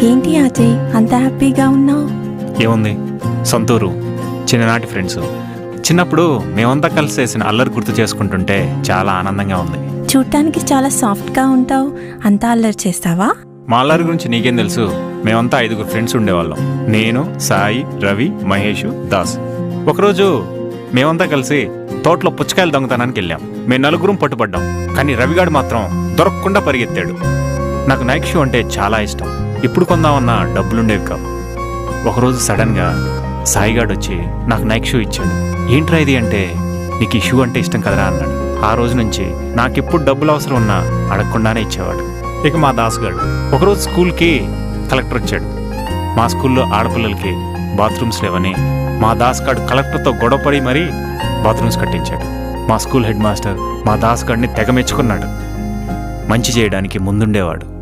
ఏంటి అజయ్ అంత హ్యాపీగా ఉన్నావు? ఏముంది, సొంతూరు, చిన్ననాటి ఫ్రెండ్స్. చిన్నప్పుడు మేమంతా కలిసి చేసిన అల్లరి గుర్తు చేసుకుంటుంటే చాలా ఆనందంగా ఉంది. చూడటానికి చాలా సాఫ్ట్గా ఉంటావు. అంతా అల్లరి చేస్తావా? మా అల్లరి గురించి నీకేం తెలుసు? మేమంతా 5 ఫ్రెండ్స్ ఉండేవాళ్ళం. నేను, సాయి, రవి, మహేష్, దాస్. ఒకరోజు మేమంతా కలిసి తోటలో పుచ్చకాయలు దొంగతనానికి వెళ్ళాం. మేము 4 పట్టుపడ్డాం. కానీ రవిగాడు మాత్రం దొరకకుండా పరిగెత్తాడు. నాకు నైక్ షూ అంటే చాలా ఇష్టం. ఇప్పుడు కొందామన్నా డబ్బులుండేవి కావు. ఒకరోజు సడన్గా సాయిగాడు వచ్చి నాకు నైక్ షూ ఇచ్చాడు. ఏంట్రా ఇది అంటే, నీకు ఈ షూ అంటే ఇష్టం కదరా అన్నాడు. ఆ రోజు నుంచి నాకెప్పుడు డబ్బులు అవసరం ఉన్నా అడగకుండానే ఇచ్చేవాడు. ఇక మా దాసుగాడు ఒకరోజు స్కూల్కి కలెక్టర్ వచ్చాడు. మా స్కూల్లో ఆడపిల్లలకి బాత్రూమ్స్ లేవని మా దాసుగాడు కలెక్టర్తో గొడవపడి మరీ బాత్రూమ్స్ కట్టించాడు. మా స్కూల్ హెడ్ మాస్టర్ మా దాసుగాడిని తెగ మెచ్చుకున్నాడు. మంచి చేయడానికి ముందుండేవాడు.